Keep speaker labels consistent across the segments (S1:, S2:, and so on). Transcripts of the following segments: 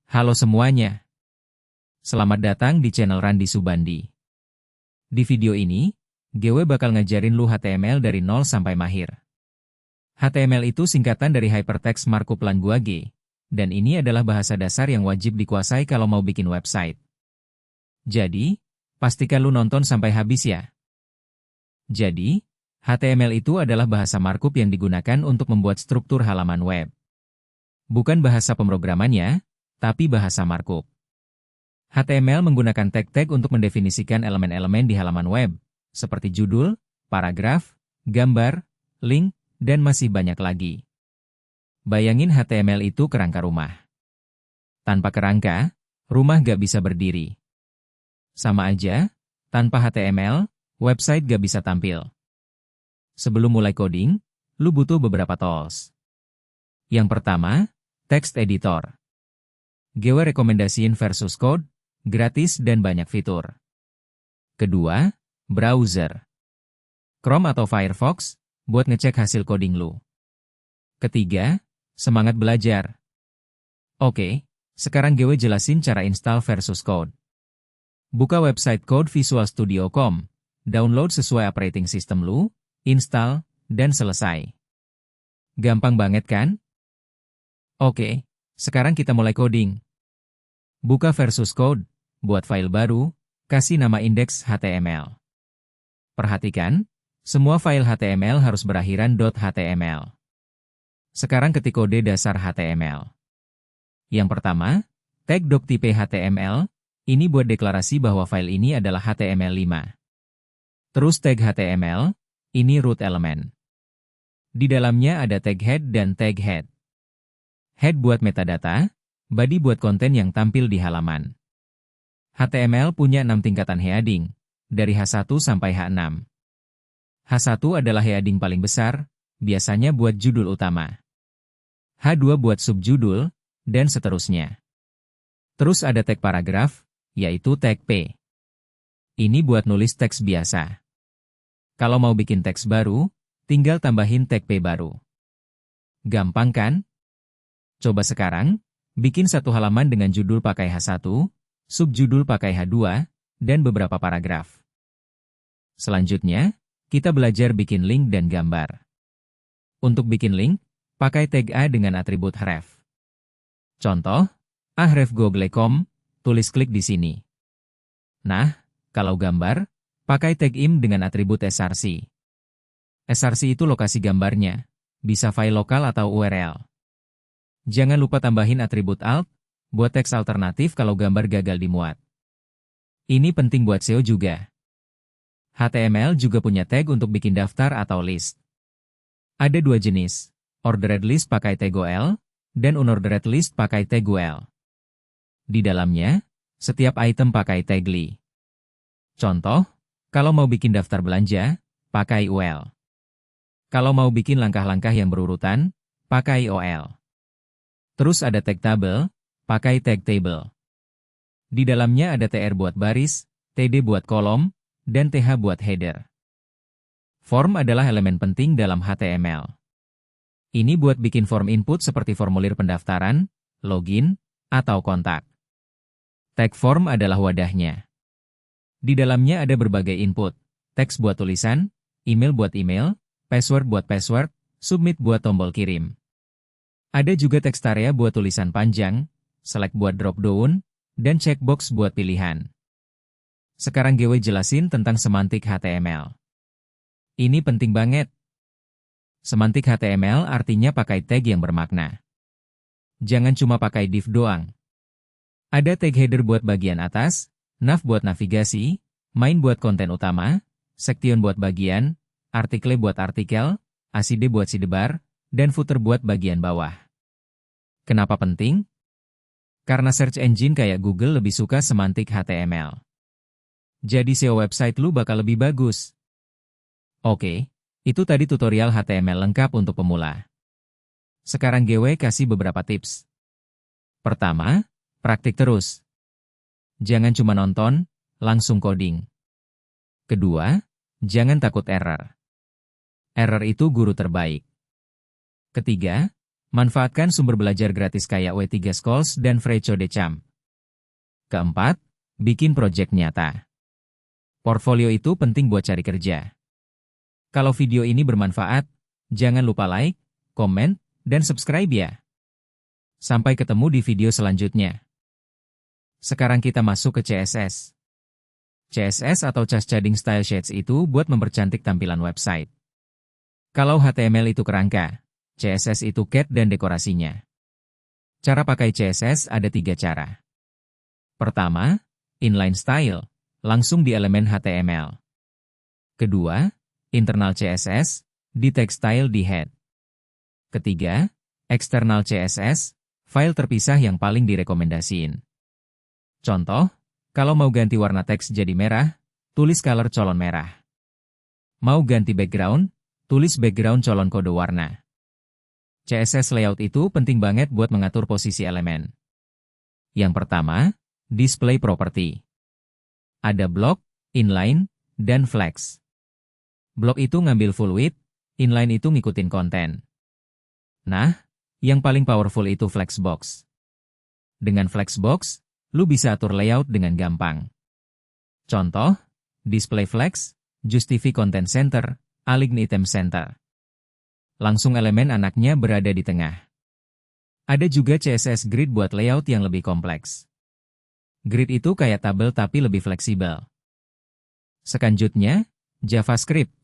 S1: Halo semuanya, selamat datang di channel Randi Subandi. Di video ini, gue bakal ngajarin lu HTML dari nol sampai mahir. HTML itu singkatan dari Hypertext Markup Language, dan ini adalah bahasa dasar yang wajib dikuasai kalau mau bikin website. Jadi, pastikan lu nonton sampai habis ya. Jadi, HTML itu adalah bahasa markup yang digunakan untuk membuat struktur halaman web. Bukan bahasa pemrogramannya, tapi bahasa markup. HTML menggunakan tag-tag untuk mendefinisikan elemen-elemen di halaman web, seperti judul, paragraf, gambar, link, dan masih banyak lagi. Bayangin HTML itu kerangka rumah. Tanpa kerangka, rumah gak bisa berdiri. Sama aja, tanpa HTML, website gak bisa tampil. Sebelum mulai coding, lu butuh beberapa tools. Yang pertama, text editor. Gue rekomendasiin Versus Code, gratis dan banyak fitur. Kedua, browser. Chrome atau Firefox, buat ngecek hasil coding lu. Ketiga, semangat belajar. Oke, sekarang gue jelasin cara install Versus Code. Buka website CodeVisualStudio.com, download sesuai operating system lu, install, dan selesai. Gampang banget kan? Oke, sekarang kita mulai coding. Buka Versus Code, buat file baru, kasih nama indeks HTML. Perhatikan, semua file HTML harus berakhiran .html. Sekarang ketik kode dasar HTML. Yang pertama, tag doctype HTML, ini buat deklarasi bahwa file ini adalah HTML5. Terus tag HTML, ini root element. Di dalamnya ada tag head dan tag head. Head buat metadata, body buat konten yang tampil di halaman. HTML punya 6 tingkatan heading, dari H1 sampai H6. H1 adalah heading paling besar, biasanya buat judul utama. H2 buat subjudul, dan seterusnya. Terus ada tag paragraf, yaitu tag P. Ini buat nulis teks biasa. Kalau mau bikin teks baru, tinggal tambahin tag P baru. Gampang kan? Coba sekarang, bikin satu halaman dengan judul pakai H1, subjudul pakai H2, dan beberapa paragraf. Selanjutnya, kita belajar bikin link dan gambar. Untuk bikin link, pakai tag A dengan atribut href. Contoh, ahref.google.com, tulis klik di sini. Nah, kalau gambar, pakai tag im dengan atribut src. src itu lokasi gambarnya, bisa file lokal atau URL. Jangan lupa tambahin atribut alt, buat teks alternatif kalau gambar gagal dimuat. Ini penting buat SEO juga. HTML juga punya tag untuk bikin daftar atau list. Ada dua jenis, ordered list pakai tag OL, dan unordered list pakai tag UL. Di dalamnya, setiap item pakai tag li. Contoh, kalau mau bikin daftar belanja, pakai UL. Kalau mau bikin langkah-langkah yang berurutan, pakai OL. Terus ada tag table, pakai tag table. Di dalamnya ada tr buat baris, td buat kolom, dan th buat header. Form adalah elemen penting dalam HTML. Ini buat bikin form input seperti formulir pendaftaran, login, atau kontak. Tag form adalah wadahnya. Di dalamnya ada berbagai input, teks buat tulisan, email buat email, password buat password, submit buat tombol kirim. Ada juga teks area buat tulisan panjang, select buat drop-down, dan checkbox buat pilihan. Sekarang gue jelasin tentang semantik HTML. Ini penting banget. Semantik HTML artinya pakai tag yang bermakna. Jangan cuma pakai div doang. Ada tag header buat bagian atas, nav buat navigasi, main buat konten utama, section buat bagian, artikel buat artikel, acd buat sidebar, dan footer buat bagian bawah. Kenapa penting? Karena search engine kayak Google lebih suka semantik HTML. Jadi SEO website lu bakal lebih bagus. Oke, itu tadi tutorial HTML lengkap untuk pemula. Sekarang gue kasih beberapa tips. Pertama, praktik terus. Jangan cuma nonton, langsung coding. Kedua, jangan takut error. Error itu guru terbaik. Ketiga, Manfaatkan sumber belajar gratis kayak W3 Schools dan Freecodecamp. Keempat, bikin proyek nyata. Portfolio itu penting buat cari kerja. Kalau video ini bermanfaat, jangan lupa like, komen, dan subscribe ya. Sampai ketemu di video selanjutnya. Sekarang kita masuk ke CSS. CSS atau Cascading Style Sheets itu buat mempercantik tampilan website. Kalau HTML itu kerangka, CSS itu cat dan dekorasinya. Cara pakai CSS ada 3 cara. Pertama, inline style, langsung di elemen HTML. Kedua, internal CSS, di text style di head. Ketiga, external CSS, file terpisah yang paling direkomendasiin. Contoh, kalau mau ganti warna teks jadi merah, tulis color colon merah. Mau ganti background, tulis background colon kode warna. CSS layout itu penting banget buat mengatur posisi elemen. Yang pertama, display property. Ada block, inline, dan flex. Block itu ngambil full width, inline itu ngikutin konten. Nah, yang paling powerful itu flexbox. Dengan flexbox, lu bisa atur layout dengan gampang. Contoh, display flex, justify content center, align item center. Langsung elemen anaknya berada di tengah. Ada juga CSS grid buat layout yang lebih kompleks. Grid itu kayak tabel tapi lebih fleksibel. Selanjutnya, JavaScript.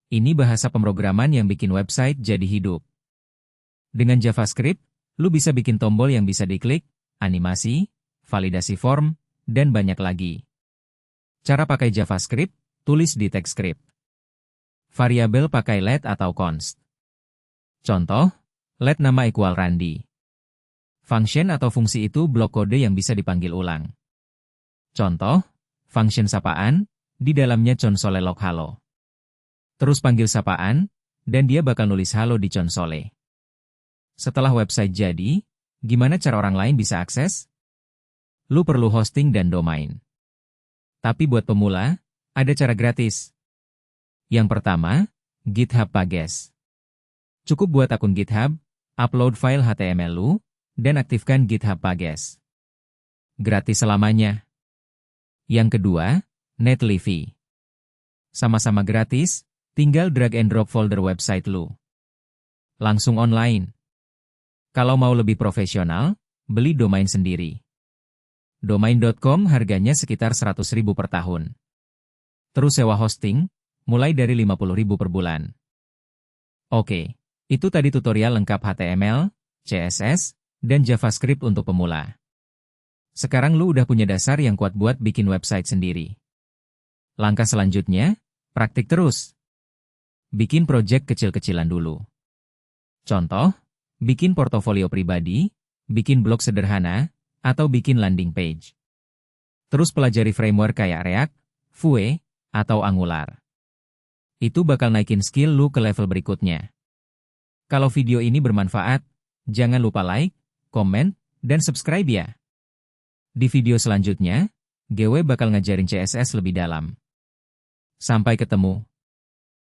S1: Ini bahasa pemrograman yang bikin website jadi hidup. Dengan JavaScript, lu bisa bikin tombol yang bisa diklik, animasi, validasi form, dan banyak lagi. Cara pakai JavaScript, tulis di TypeScript. Variabel pakai let atau const. Contoh, let nama equal Randy. Function atau fungsi itu blok kode yang bisa dipanggil ulang. Contoh, function sapaan, di dalamnya console log halo. Terus panggil sapaan, dan dia bakal nulis halo di console. Setelah website jadi, gimana cara orang lain bisa akses? Lu perlu hosting dan domain. Tapi buat pemula, ada cara gratis. Yang pertama, GitHub Pages. Cukup buat akun GitHub, upload file HTML lu, dan aktifkan GitHub Pages. Gratis selamanya. Yang kedua, Netlify. Sama-sama gratis, tinggal drag and drop folder website lu. Langsung online. Kalau mau lebih profesional, beli domain sendiri. Domain.com harganya sekitar 100.000 per tahun. Terus sewa hosting, mulai dari 50.000 per bulan. Oke, itu tadi tutorial lengkap HTML, CSS, dan JavaScript untuk pemula. Sekarang lu udah punya dasar yang kuat buat bikin website sendiri. Langkah selanjutnya, praktik terus. Bikin project kecil-kecilan dulu. Contoh, bikin portofolio pribadi, bikin blog sederhana, atau bikin landing page. Terus pelajari framework kayak React, Vue, atau Angular. Itu bakal naikin skill lu ke level berikutnya. Kalau video ini bermanfaat, jangan lupa like, komen, dan subscribe ya. Di video selanjutnya, GW bakal ngajarin CSS lebih dalam. Sampai ketemu.